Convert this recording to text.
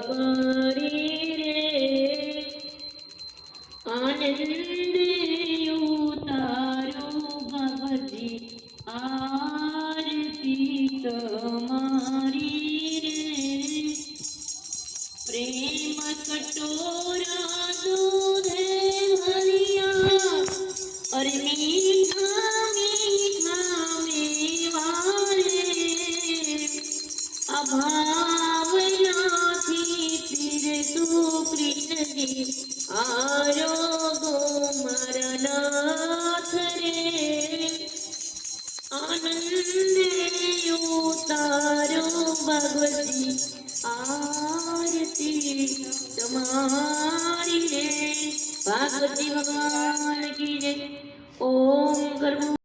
કરી રે આનંદ ઉતારો ભગવતી આરતી તમારી રે પ્રેમ કટોરા દૂધે ભર્યા અરે મીઠા મીઠા મેવા રે અભાવનાથી પીરસું કૃષ્ણજી આરોગો મારા નાથ રે આનંદે ઉતારો ભગવતી આરતી તમારી રે ભાગવતી ભગવાન કી